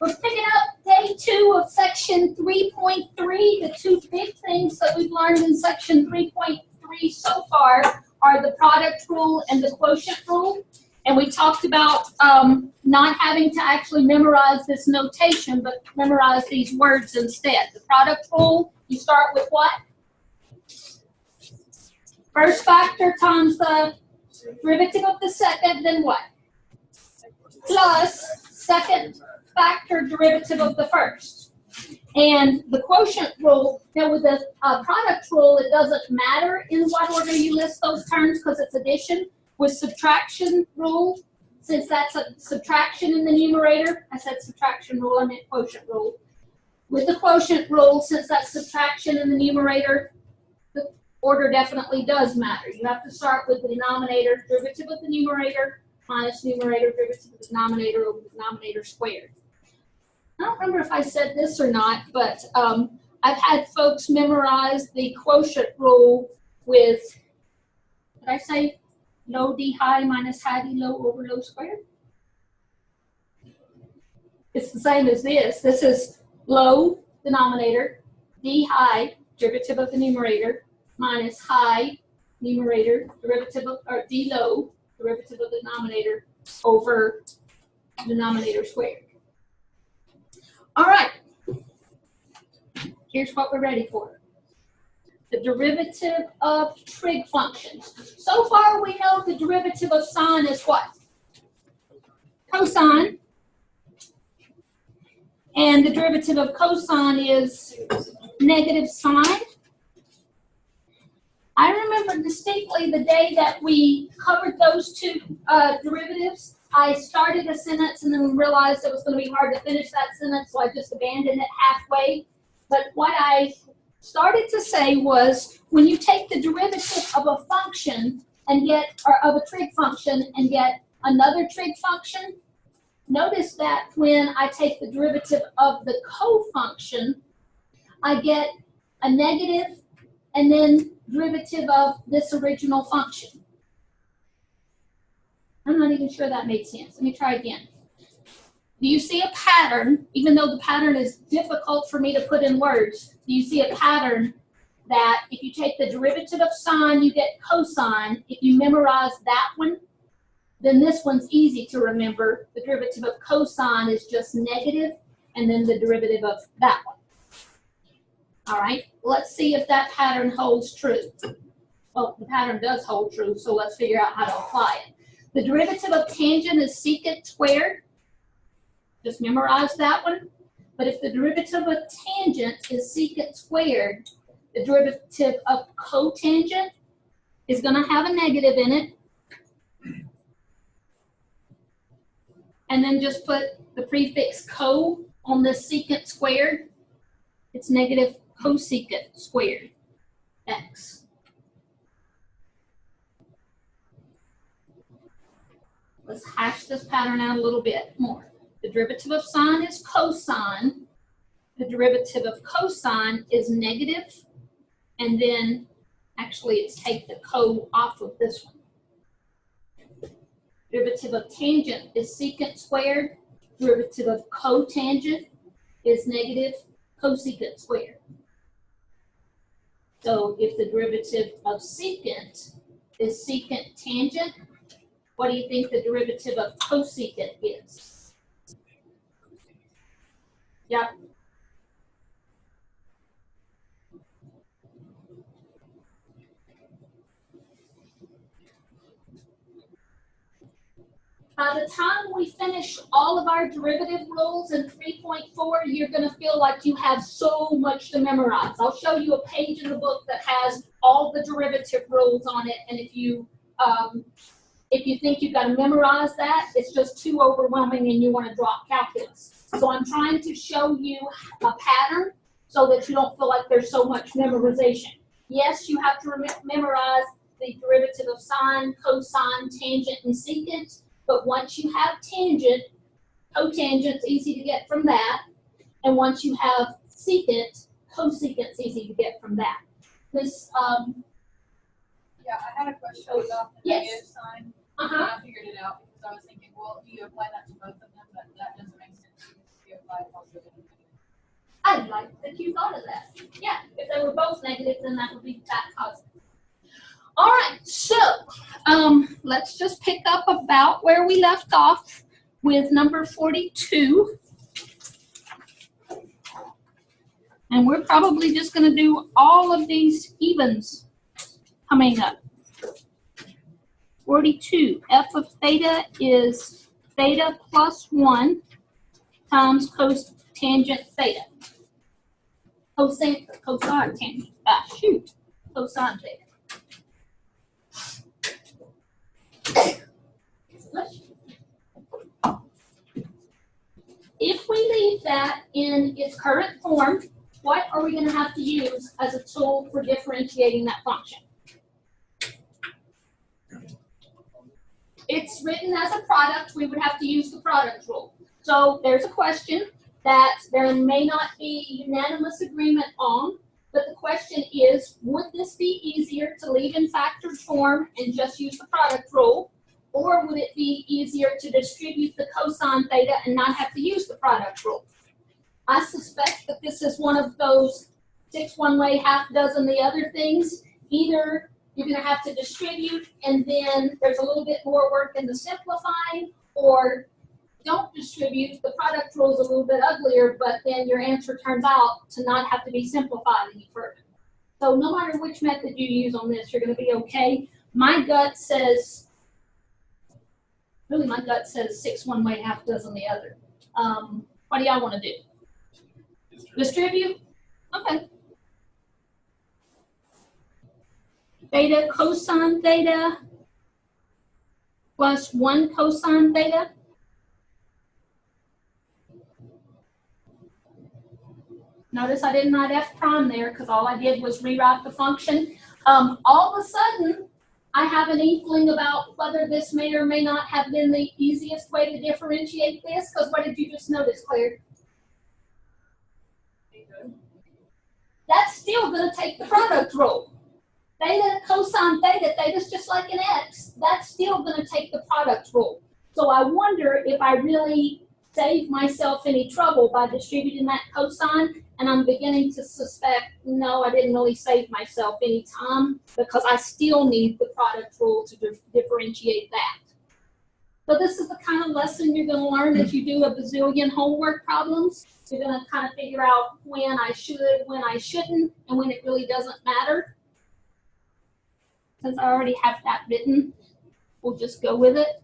We're picking up day 2 of section 3.3, the two big things that we've learned in section 3.3 so far are the product rule and the quotient rule. And we talked about not having to actually memorize this notation, but memorize these words instead. The product rule, you start with what? First factor times the derivative of the second, then what? Plus second factor derivative of the first. And the quotient rule, now with the product rule, it doesn't matter in what order you list those terms because it's addition. With subtraction rule, since that's a subtraction in the numerator, I said subtraction rule, I meant quotient rule. With the quotient rule, since that's subtraction in the numerator, the order definitely does matter. You have to start with the denominator, derivative of the numerator, minus numerator, derivative of the denominator over the denominator squared. I don't remember if I said this or not, but I've had folks memorize the quotient rule with, did I say low d high minus high d low over low squared? It's the same as this. This is low denominator, d high, derivative of the numerator, minus high numerator, derivative of, or d low, derivative of the denominator over denominator squared. All right, here's what we're ready for. The derivative of trig functions. So far we know the derivative of sine is what? Cosine. And the derivative of cosine is negative sine. I remember distinctly the day that we covered those two derivatives. I started a sentence and then realized it was going to be hard to finish that sentence, so I just abandoned it halfway. But what I started to say was, when you take the derivative of a function and get, or of a trig function and get another trig function, notice that when I take the derivative of the cofunction, I get a negative and then derivative of this original function. I'm not even sure that made sense. Let me try again. Do you see a pattern, even though the pattern is difficult for me to put in words, do you see a pattern that if you take the derivative of sine, you get cosine? If you memorize that one, then this one's easy to remember. The derivative of cosine is just negative, and then the derivative of that one. All right, let's see if that pattern holds true. Well, the pattern does hold true, so let's figure out how to apply it. The derivative of tangent is secant squared. Just memorize that one. But if the derivative of tangent is secant squared, the derivative of cotangent is going to have a negative in it. And then just put the prefix co on the secant squared. It's negative cosecant squared x. Let's hash this pattern out a little bit more. The derivative of sine is cosine. The derivative of cosine is negative. And then, actually, it's take the co off of this one. Derivative of tangent is secant squared. Derivative of cotangent is negative cosecant squared. So if the derivative of secant is secant tangent, what do you think the derivative of cosecant is? Yep. By the time we finish all of our derivative rules in 3.4, you're going to feel like you have so much to memorize. I'll show you a page in the book that has all the derivative rules on it, and if you think you've got to memorize that, it's just too overwhelming and you want to drop calculus. So I'm trying to show you a pattern so that you don't feel like there's so much memorization. Yes, you have to memorize the derivative of sine, cosine, tangent, and secant. But once you have tangent, cotangent's easy to get from that. And once you have secant, cosecant's easy to get from that. This, yeah, I had a question about the negative sign. I figured it out because I was thinking, well, you apply that to both of them, but that doesn't make sense. applied positive. I like that you thought of that. Yeah, if they were both negative, then that would be that positive. All right, so let's just pick up about where we left off with number 42. And we're probably just going to do all of these evens coming up. 42, f of theta is theta plus 1 times cotangent theta. Cosine tangent, cosine theta. If we leave that in its current form, what are we going to have to use as a tool for differentiating that function? It's written as a product, we would have to use the product rule. So there's a question that there may not be unanimous agreement on, but the question is, would this be easier to leave in factored form and just use the product rule? Or would it be easier to distribute the cosine theta and not have to use the product rule? I suspect that this is one of those 6 one way, half dozen the other things. Either you're going to have to distribute and then there's a little bit more work in the simplifying, or don't distribute, the product rule is a little bit uglier, but then your answer turns out to not have to be simplified any further. So no matter which method you use on this, you're going to be okay. My gut says 6 one way, half dozen the other. What do y'all want to do? Distribute? Okay. Theta cosine theta plus 1 cosine theta. Notice I didn't write f prime there because all I did was rewrite the function. All of a sudden, I have an inkling about whether this may or may not have been the easiest way to differentiate this, because what did you just notice, Claire? That's still going to take the product rule. Theta cosine theta, theta's just like an x. That's still going to take the product rule. So I wonder if I really saved myself any trouble by distributing that cosine, and I'm beginning to suspect, no, I didn't really save myself any time because I still need the product rule to differentiate that. So this is the kind of lesson you're going to learn as you do a bazillion homework problems. You're going to kind of figure out when I should, when I shouldn't, and when it really doesn't matter. Since I already have that written, we'll just go with it.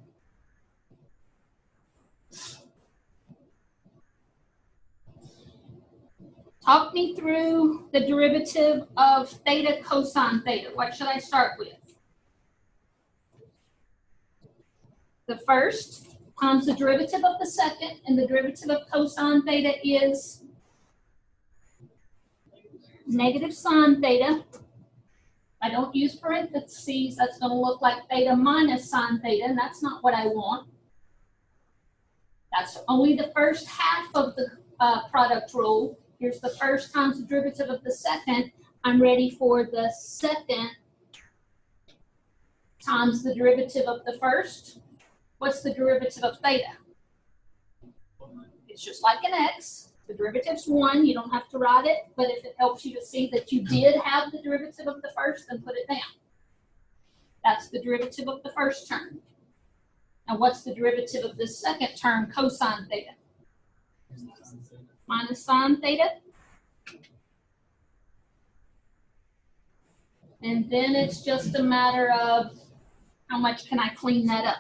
Talk me through the derivative of theta cosine theta. What should I start with? The first times the derivative of the second, and the derivative of cosine theta is negative sine theta. I don't use parentheses, that's going to look like theta minus sine theta, and that's not what I want. That's only the first half of the product rule. Here's the first times the derivative of the second. I'm ready for the second times the derivative of the first. What's the derivative of theta? It's just like an x. The derivative's 1. You don't have to write it, but if it helps you to see that you did have the derivative of the first, then put it down. That's the derivative of the first term. And what's the derivative of the second term, cosine theta? Minus sine theta. And then it's just a matter of how much can I clean that up.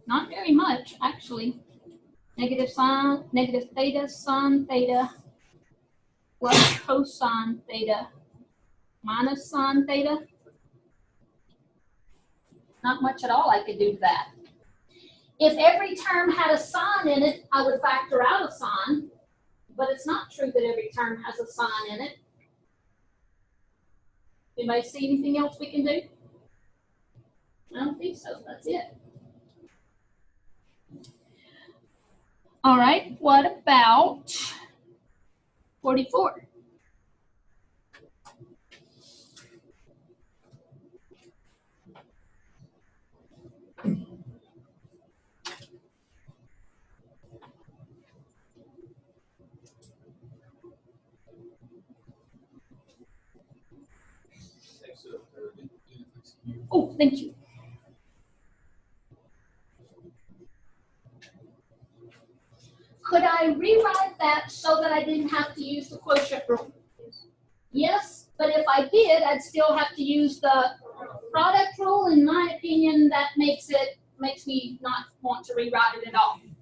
Not very much, actually. Negative theta sine theta plus cosine theta minus sine theta. Not much at all I could do to that. If every term had a sign in it, I would factor out a sign, but it's not true that every term has a sign in it. Anybody see anything else we can do? I don't think so. That's it. All right, what about 44? Oh, thank you. Could I rewrite that so that I didn't have to use the quotient rule? Yes, but if I did, I'd still have to use the product rule. In my opinion, that makes me not want to rewrite it at all. In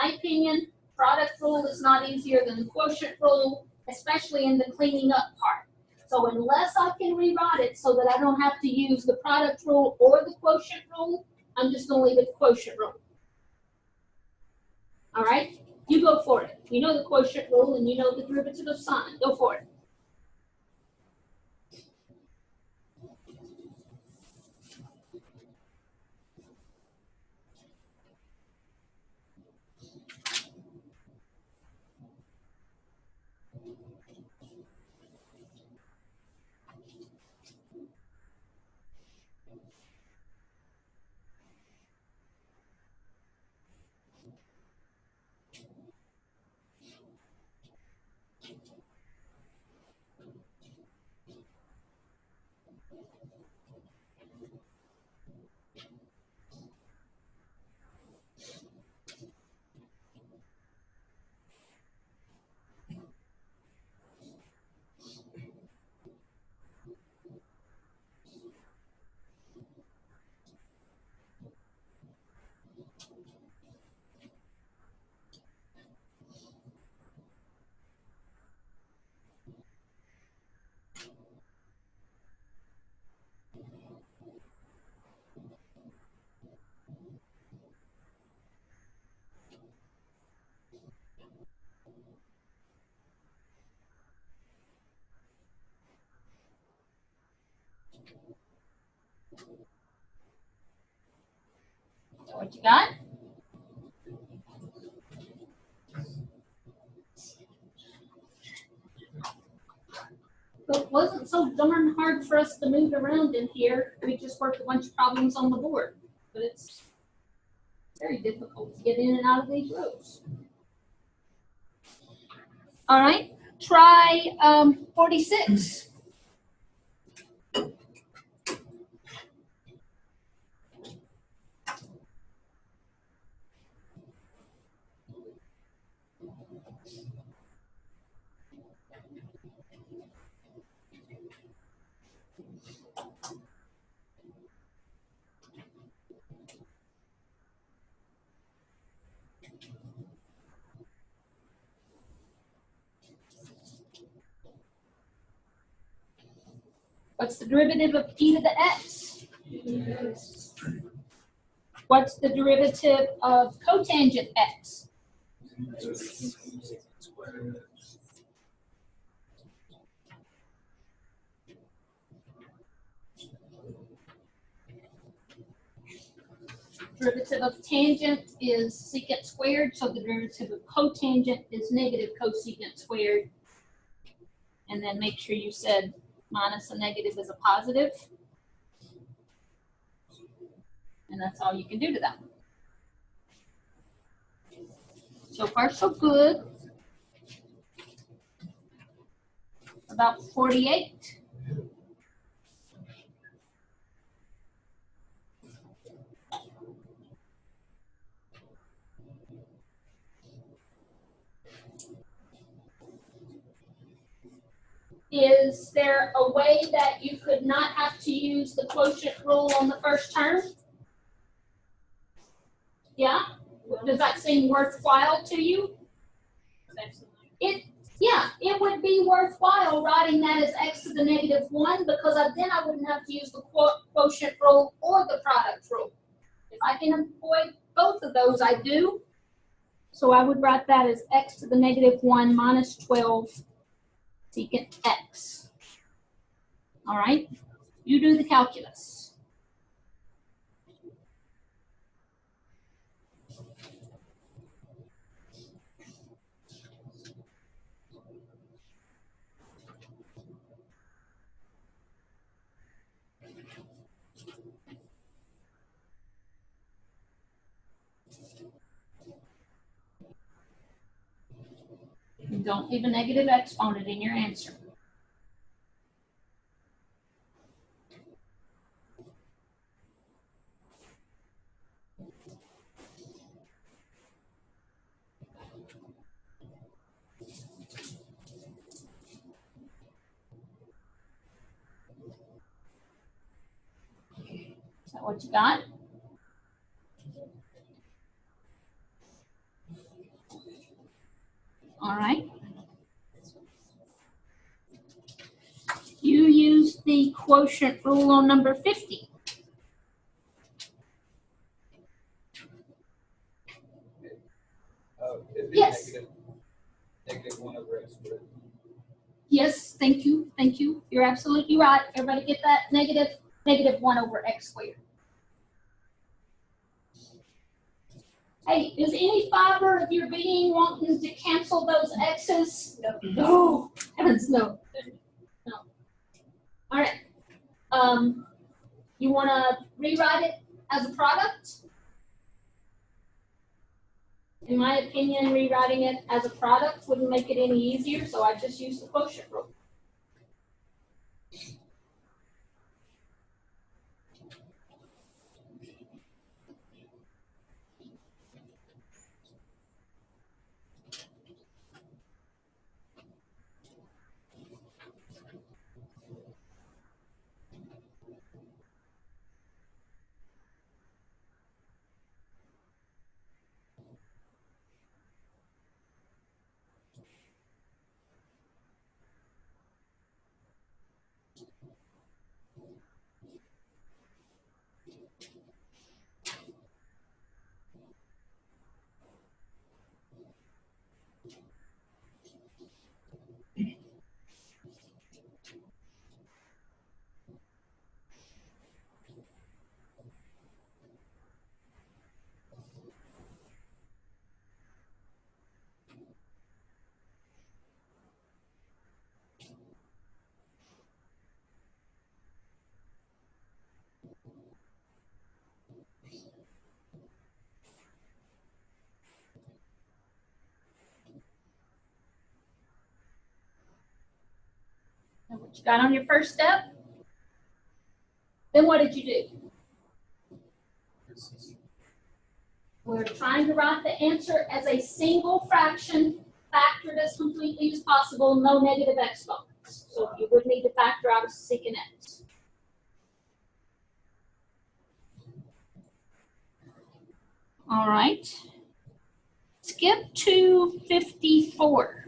my opinion, product rule is not easier than the quotient rule, especially in the cleaning up part. So unless I can rewrite it so that I don't have to use the product rule or the quotient rule, I'm just going to leave it the quotient rule. All right? You go for it. You know the quotient rule and you know the derivative of sine. Go for it. So what you got? But it wasn't so darn hard for us to move around in here. We just worked a bunch of problems on the board. But it's very difficult to get in and out of these rows. All right, try 46. What's the derivative of e to the x? What's the derivative of cotangent x? Derivative of tangent is secant squared, so the derivative of cotangent is negative cosecant squared. And then make sure you said minus a negative is a positive. And that's all you can do to that. So far, so good. About 48. Is there a way that you could not have to use the quotient rule on the first term? Yeah? Does that seem worthwhile to you? It would be worthwhile writing that as x to the negative 1 because then I wouldn't have to use the quotient rule or the product rule. If I can avoid both of those, I do. So I would write that as x to the negative 1 minus 12 secant x. All right? You do the calculus. Don't leave a negative exponent in your answer. that what you got? All right. You use the quotient rule on number 50. It'd be Yes. negative 1 over x squared. Yes, thank you, thank you. You're absolutely right. Everybody get that? Negative 1 over x squared. Hey, is any fiber of your being wanting to cancel those x's? No. Heavens, no. No. All right. You want to rewrite it as a product? In my opinion, rewriting it as a product wouldn't make it any easier, so I just use the quotient rule. Now what you got on your first step? Then what did you do? We're trying to write the answer as a single fraction, factored as completely as possible, no negative exponents. So you would need to factor out a secant x. All right. Skip to 54.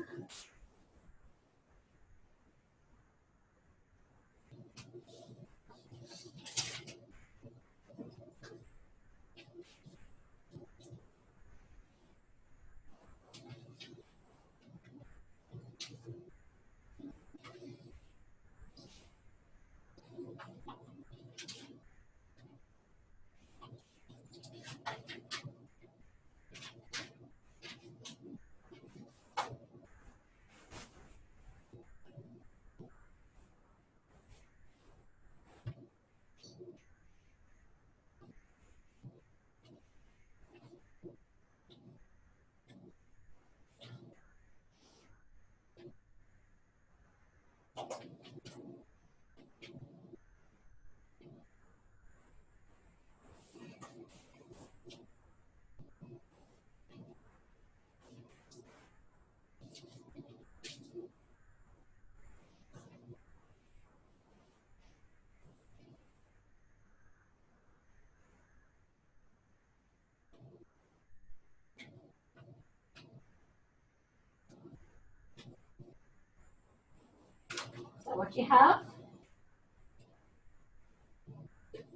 Is that what you have?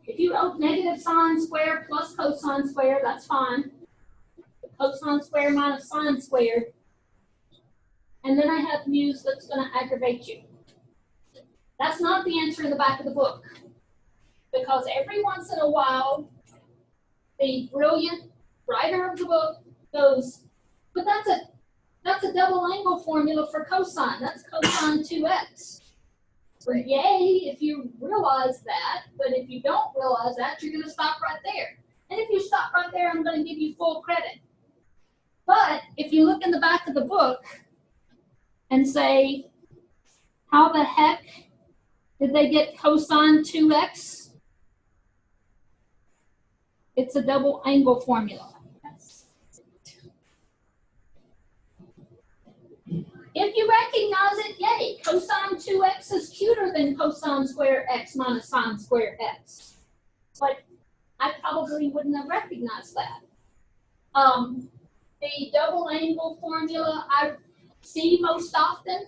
If you wrote negative sine squared plus cosine squared, that's fine. Cosine squared minus sine squared. And then I have mu's that's going to aggravate you. That's not the answer in the back of the book. Because every once in a while, the brilliant writer of the book goes, but that's a double angle formula for cosine. That's cosine 2x. So yay, if you realize that, but if you don't realize that, you're going to stop right there. And if you stop right there, I'm going to give you full credit. But if you look in the back of the book and say, how the heck did they get cosine 2x? It's a double angle formula. If you recognize it, yay, cosine 2x is cuter than cosine squared x minus sine squared x. But probably wouldn't have recognized that. The double angle formula I see most often,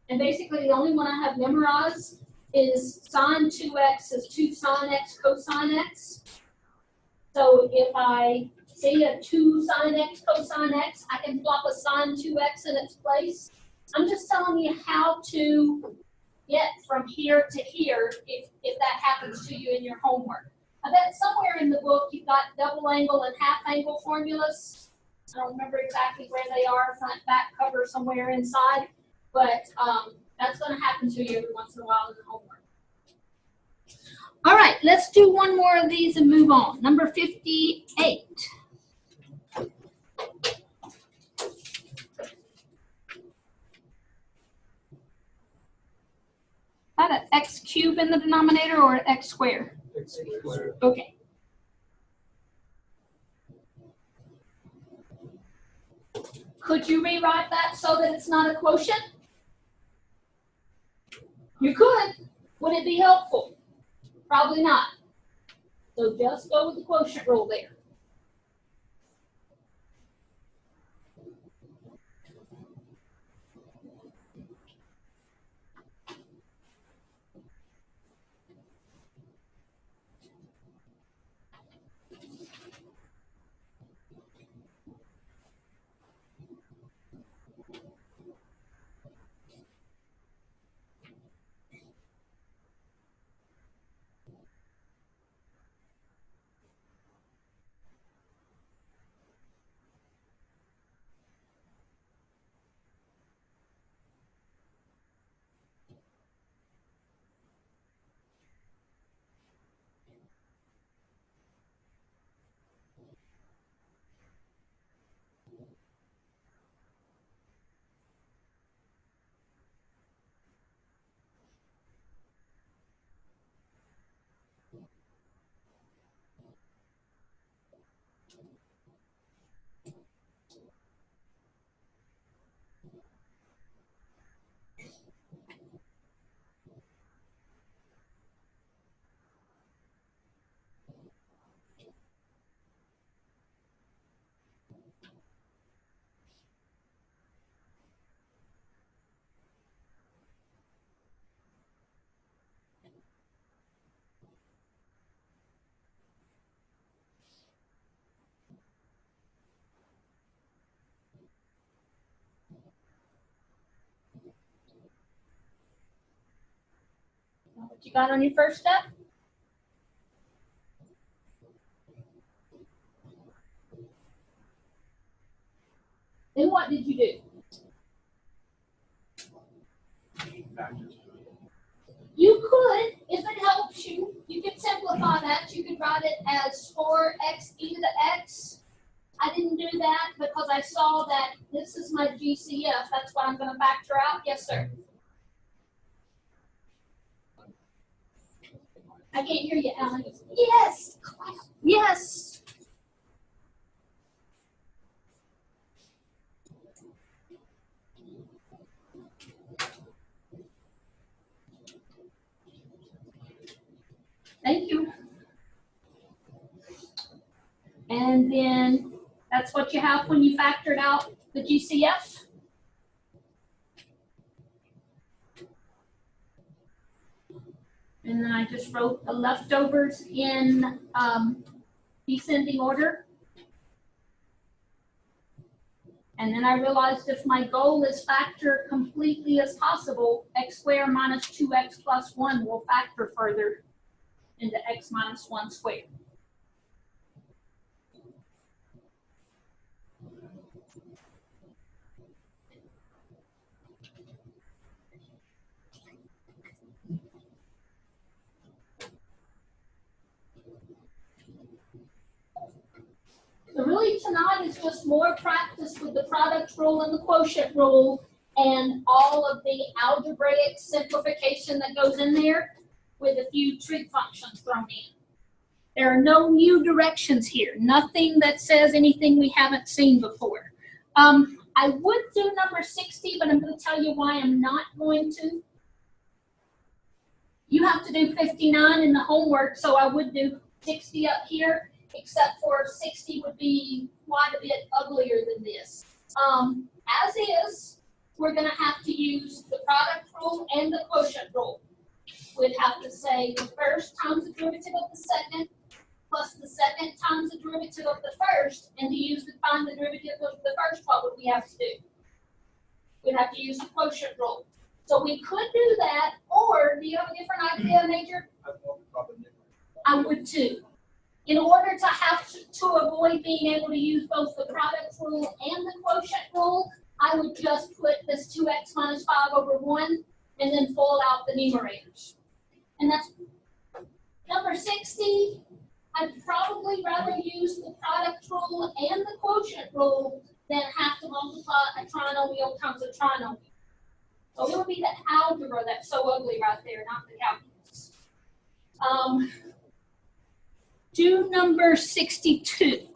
and basically the only one I have memorized is sine 2x is 2 sine x cosine x. So if I see a 2 sine x cosine x, I can plop a sine 2x in its place. I'm just telling you how to get from here to here if that happens to you in your homework. I bet somewhere in the book you've got double angle and half angle formulas. I don't remember exactly where they are, front, back, cover, somewhere inside, but that's going to happen to you every once in a while in the homework. All right, let's do one more of these and move on. Number 58. Is that an x cubed in the denominator or an x squared? X squared. Okay. Could you rewrite that so that it's not a quotient? You could. Would it be helpful? Probably not. So just go with the quotient rule there. What you got on your first step? Then what did you do? You could, if it helps you, you could simplify that. You could write it as 4x e to the x. I didn't do that because I saw that this is my GCF. That's what I'm going to factor out. Yes, sir. I can't hear you, Alan. Yes. Yes. Thank you. And then that's what you have when you factored out the GCF. And then I just wrote the leftovers in descending order. And then I realized if my goal is factor completely as possible, x squared minus 2x plus 1 will factor further into x minus 1 squared. So really tonight is just more practice with the product rule and the quotient rule and all of the algebraic simplification that goes in there with a few trig functions thrown in. There are no new directions here, nothing that says anything we haven't seen before. I would do number 60, but I'm going to tell you why I'm not going to. You have to do 59 in the homework, so I would do 60 up here. except for 60 would be quite a bit uglier than this. As is, we're gonna have to use the product rule and the quotient rule. We'd have to say the first times the derivative of the second plus the second times the derivative of the first, and to find the derivative of the first, what would we have to do? We'd have to use the quotient rule. So we could do that, or do you have a different idea, Major? I would too. In order to avoid being able to use both the product rule and the quotient rule, I would just put this 2x minus 5 over 1 and then fold out the numerators. And that's number 60. I'd probably rather use the product rule and the quotient rule than have to multiply a trinomial times a trinomial. So it would be the algebra that's so ugly right there, not the calculus. Do number 62.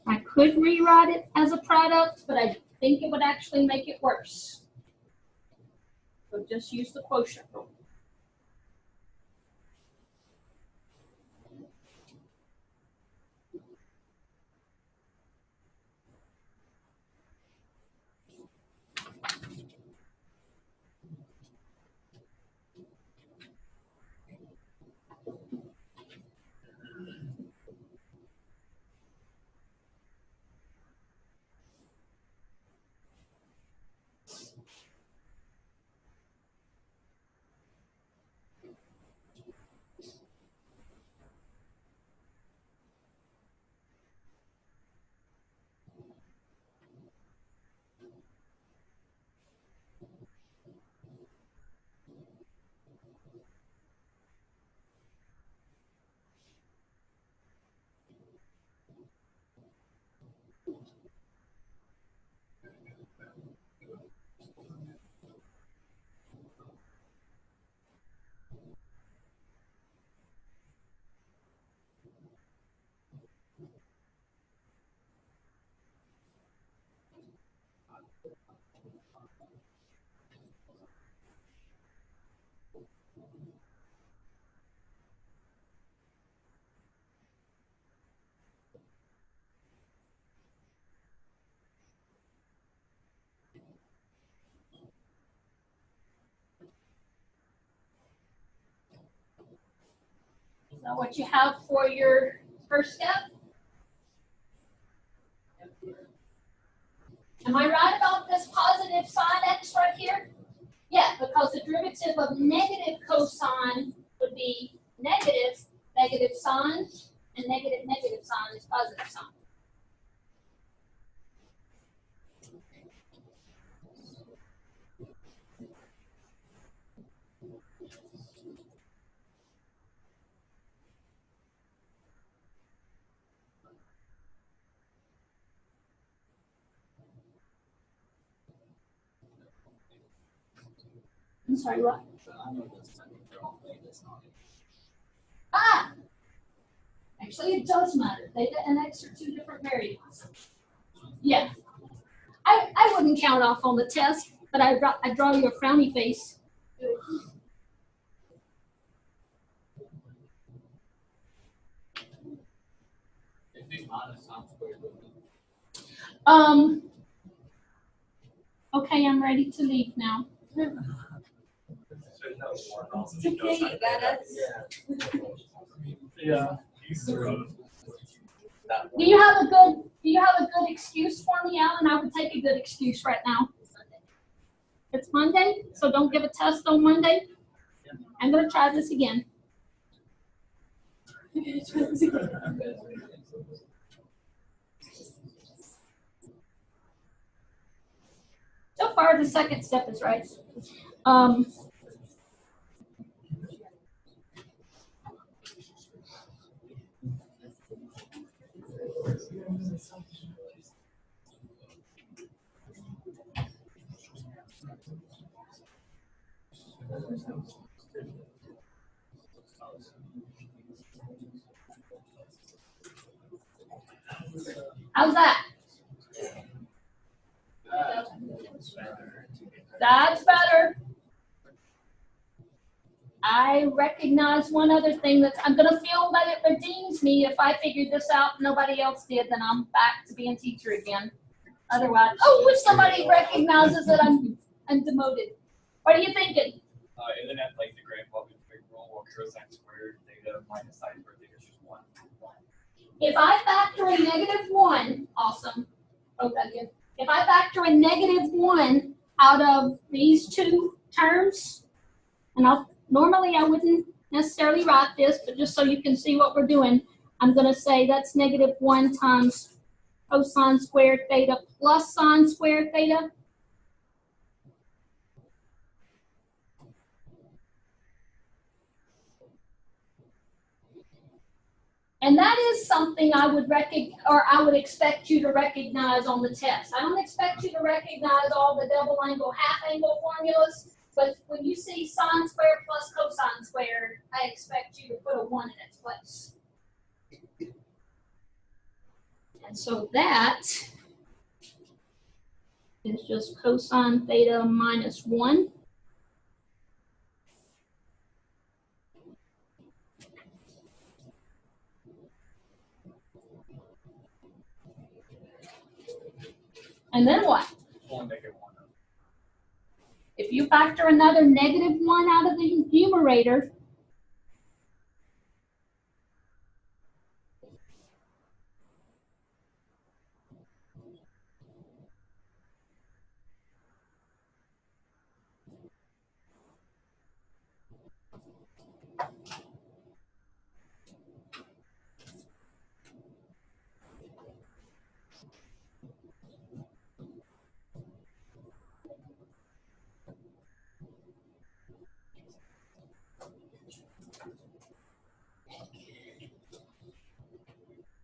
I could rewrite it as a product, but I think it would actually make it worse. So just use the quotient rule. Is that what you have for your first step? Am I right about this positive sine x right here? Yeah, because the derivative of negative cosine would be negative sine, and negative sine is positive sine. I'm sorry, what? Ah! Actually, it does matter. Theta and x are two different variables. Yeah. I wouldn't count off on the test, but I draw you a frowny face. Okay, I'm ready to leave now. It's okay, you got us. Yeah. Do you have a good excuse for me, Alan? I would take a good excuse right now. It's Monday, so don't give a test on Monday. I'm gonna try this again. So far, the second step is right. How's that? That's better. I recognize one other thing I'm gonna feel that it redeems me if I figured this out and nobody else did, then I'm back to being teacher again. Otherwise, oh, if somebody recognizes that I'm demoted. What are you thinking? Isn't that like the grandfather's big rule or cosine squared theta minus sine squared theta is just 1? If I factor in -1, awesome. Oh, that again. If I factor in -1 out of these two terms, and normally I wouldn't necessarily write this, but just so you can see what we're doing, I'm going to say that's -1 times cosine squared theta plus sine squared theta. And that is something I would expect you to recognize on the test. I don't expect you to recognize all the double angle, half angle formulas, but when you see sine squared plus cosine squared, I expect you to put a 1 in its place. And so that is just cosine theta minus 1. And then what? If you factor another -1 out of the numerator,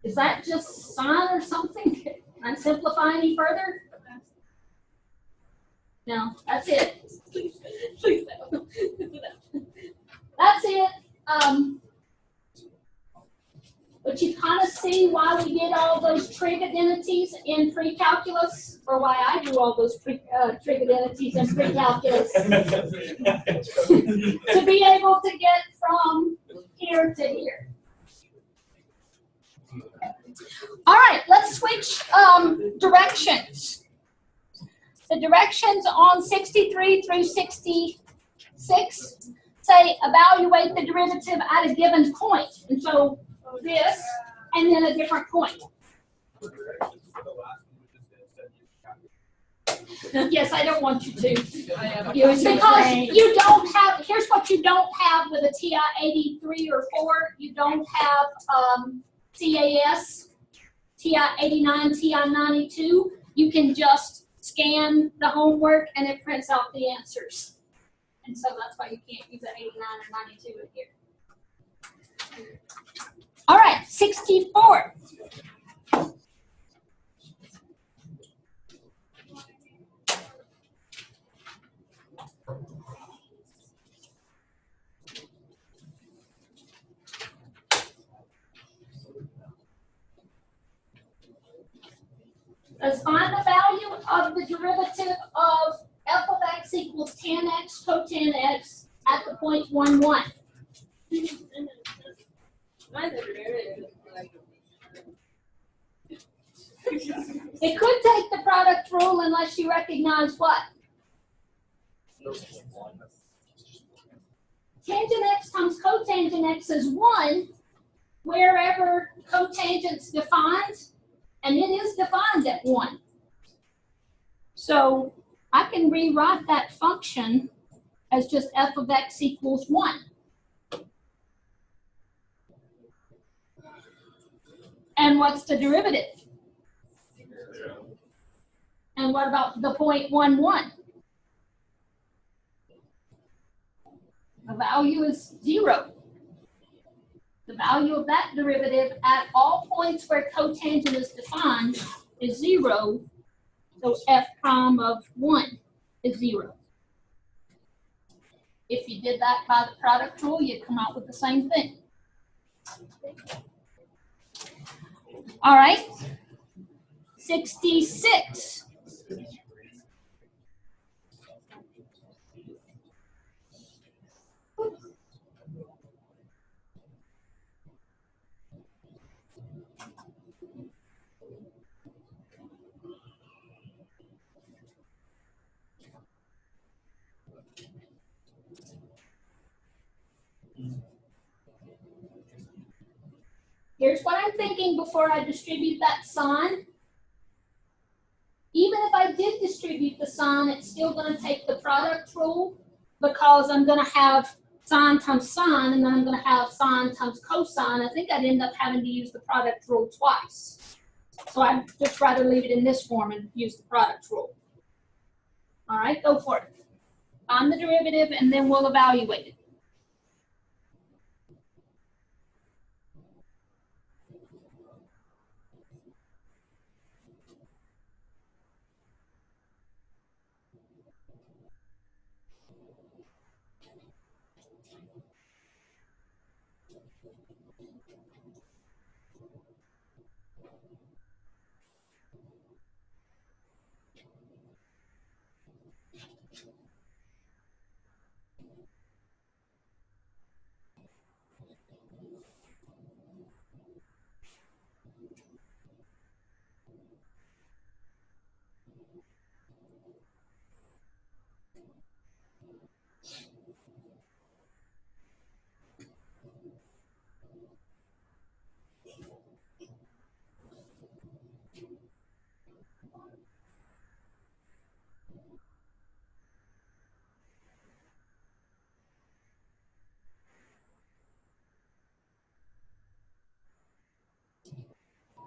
is that just sine or something? Can I simplify any further? No, that's it. Please no. That's it. But you kind of see why we did all those trig identities in pre-calculus, or why I do all those trig identities in pre-calculus. To be able to get from here to here. All right, let's switch directions. The directions on 63 through 66 say evaluate the derivative at a given point. And so this, and then a different point. Yes, I don't want you to. Because you don't have, here's what you don't have with a TI 83 or 4. You don't have CAS, TI 89, TI 92. You can just scan the homework and it prints out the answers. And so that's why you can't use an 89 or 92 in here. All right, 64. Let's find the value of the derivative of f of x equals tan x cotan x at the point 1, 1. It could take the product rule unless you recognize what? Tangent x times cotangent x is 1 wherever cotangent's defined, and it is defined at 1. So I can rewrite that function as just f of x equals 1. And what's the derivative? And what about the point 1, 1? The value is 0. The value of that derivative at all points where cotangent is defined is 0. So f prime of 1 is 0. If you did that by the product rule, you'd come out with the same thing. All right. 66. Here's what I'm thinking before I distribute that sign. Even if I did distribute the sign, it's still going to take the product rule because I'm going to have sine times sine, and then I'm going to have sine times cosine. I think I'd end up having to use the product rule twice. So I'd just rather leave it in this form and use the product rule. All right, go for it. Find the derivative, and then we'll evaluate it.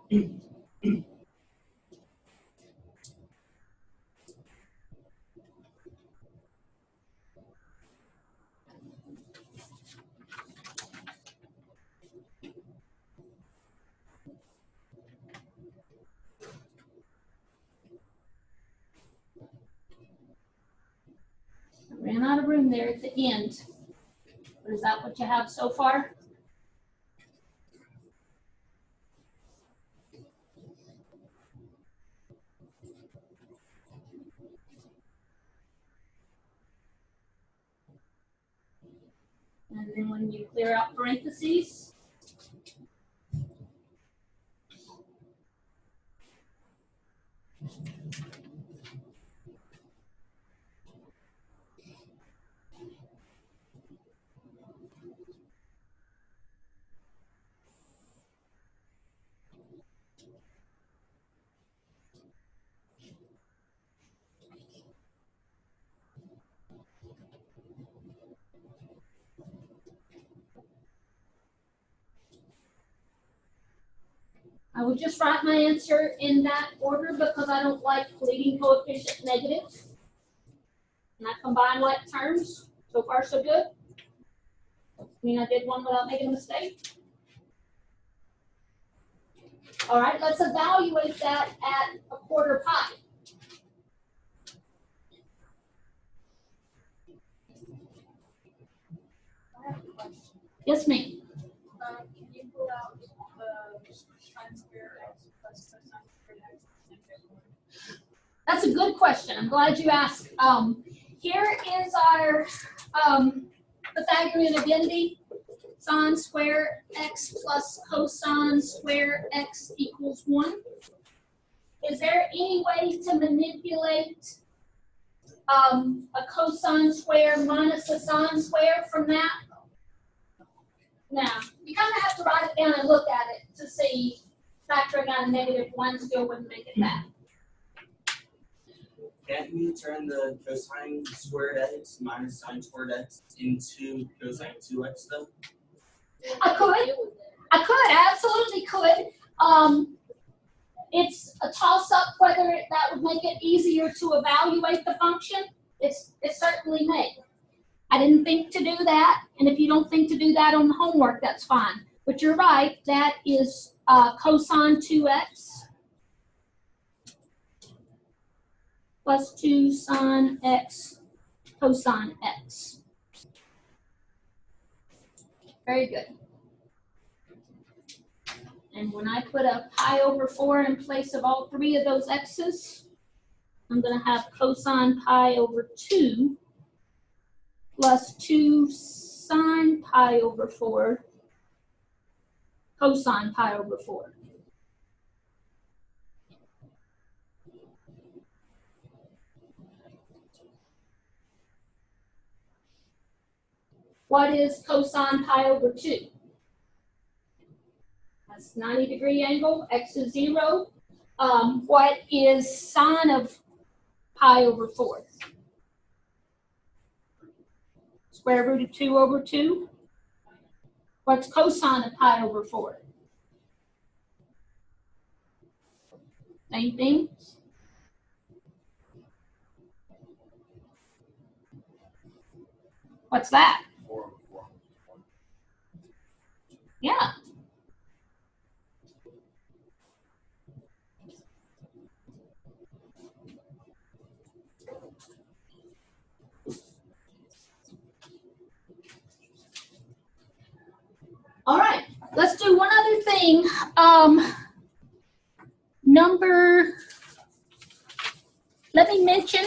I ran out of room there at the end. But is that what you have so far? And then when you clear out parentheses, I would just write my answer in that order because I don't like leading coefficient negative. And I combine like terms. So far, so good. I mean, I did one without making a mistake. All right, let's evaluate that at a quarter pi. I have a question. Yes, ma'am. Can you pull out the sine square x plus cosine squared x? That's a good question. I'm glad you asked. Here is our Pythagorean identity. Sine square x plus cosine square x equals 1. Is there any way to manipulate a cosine square minus a sine square from that? Now, you kind of have to write it down and look at it to see factoring out a -1 still wouldn't make it back. Can't you turn the cosine squared x minus sine squared x into cosine 2x though? I could, absolutely could. It's a toss-up whether that would make it easier to evaluate the function. It certainly may. I didn't think to do that, and if you don't think to do that on the homework, that's fine. But you're right, that is cosine 2x plus 2 sine x cosine x. Very good. And when I put a pi over 4 in place of all three of those x's, I'm going to have cosine pi over 2 plus 2 sine pi over 4 cosine pi over 4. What is cosine pi over 2? That's 90-degree angle, x is 0. What is sine of pi over 4? Square root of 2 over 2. What's cosine of pi over 4? Same thing. What's that? 4/4. Yeah. All right, let's do one other thing. Let me mention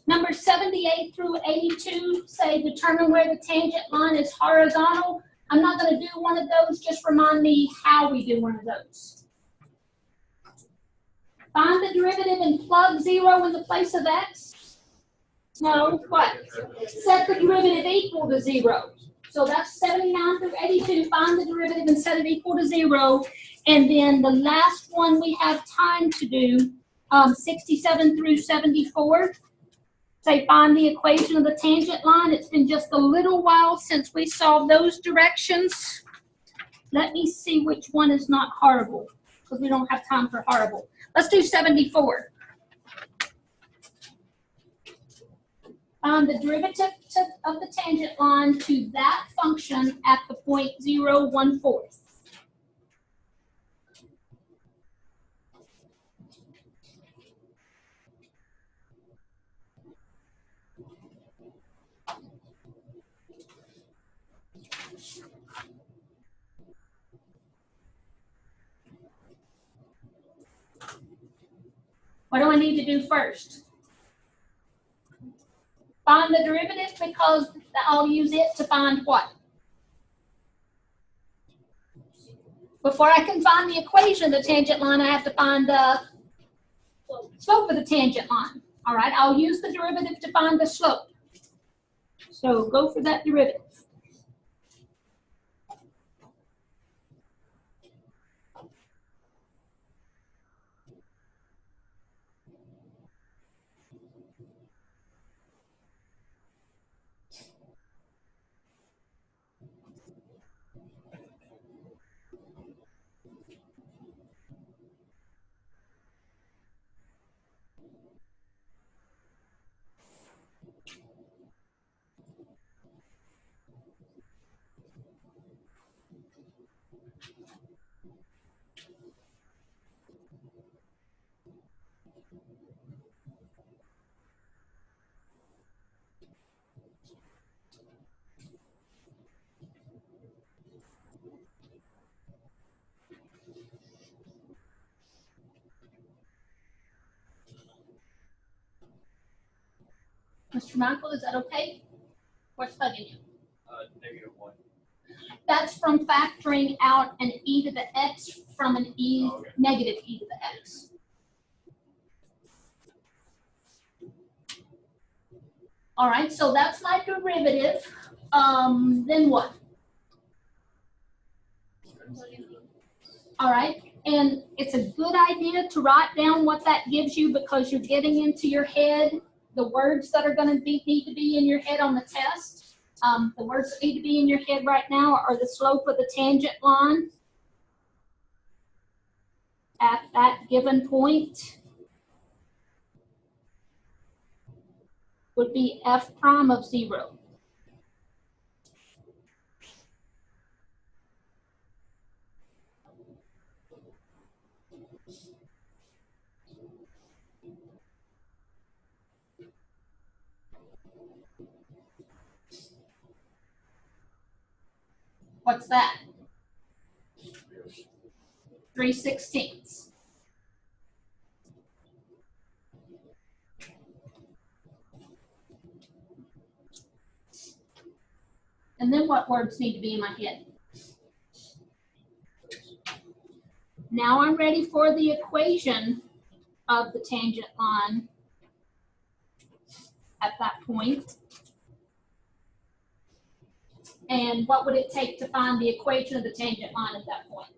number 78 through 82 say determine where the tangent line is horizontal. I'm not going to do one of those, just remind me how we do one of those. Find the derivative and plug 0 in the place of x. No, what? Set the derivative equal to 0. So that's 79 through 82. Find the derivative and set it equal to 0. And then the last one we have time to do, 67 through 74. Say find the equation of the tangent line. It's been just a little while since we saw those directions. Let me see which one is not horrible, because we don't have time for horrible. Let's do 74. Find the derivative of the tangent line to that function at the point 0, 1/4. What do I need to do first? Find the derivative, because I'll use it to find what? Before I can find the equation of the tangent line, I have to find the slope of the tangent line. All right, I'll use the derivative to find the slope. So go for that derivative. Mr. Michael, is that okay? What's bugging you? -1. That's from factoring out an e to the x from an e Oh, okay. negative e to the x. All right, so that's my derivative. Then what? All right, and it's a good idea to write down what that gives you, because you're getting into your head the words that are going to need to be in your head on the test. The words that need to be in your head right now are the slope of the tangent line at that given point would be f prime of 0. What's that? 3/16. And then what words need to be in my head? Now I'm ready for the equation of the tangent line at that point. And what would it take to find the equation of the tangent line at that point?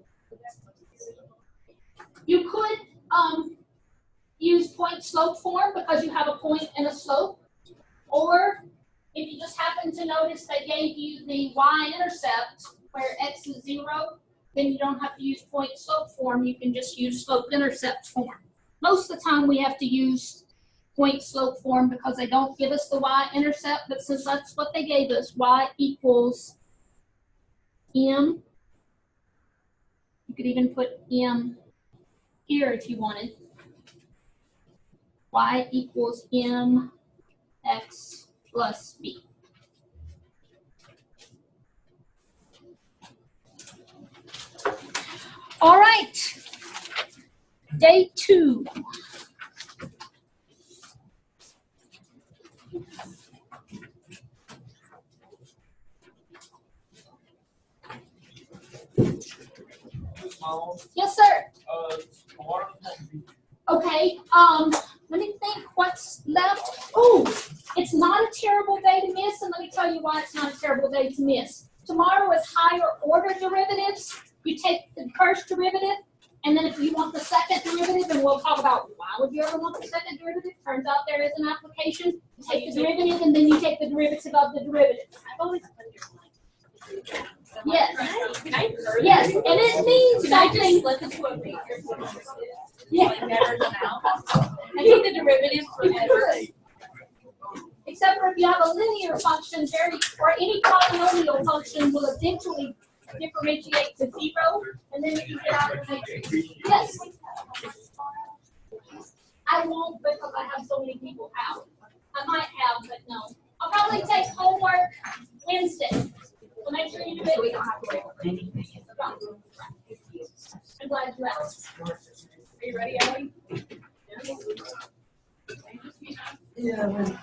You could use point slope form because you have a point and a slope. Or if you just happen to notice they gave you the y-intercept where x is 0, then you don't have to use point slope form. You can just use slope intercept form. Most of the time we have to use point slope form because they don't give us the y-intercept, but since that's what they gave us, y equals m. You could even put m here if you wanted. Y equals m x plus b. All right, day 2. Yes, sir. Okay, let me think what's left. Oh, it's not a terrible day to miss, and let me tell you why it's not a terrible day to miss. Tomorrow is higher order derivatives. You take the first derivative, and then if you want the second derivative, and we'll talk about why would you ever want the second derivative. Turns out there is an application. You take the derivative, and then you take the derivative of the derivative. I've always Yes. Yes, and it means something. Yeah. I think the derivative forever. Except for if you have a linear function, or any polynomial function will eventually differentiate to 0, and then you get out of the matrix. Yes. I won't because I have so many people out. I might have, but no. I'll probably take homework Wednesday. So make sure you do it. We don't have to wait for anything. I'm glad you asked. Are you ready, Ellie? Yeah.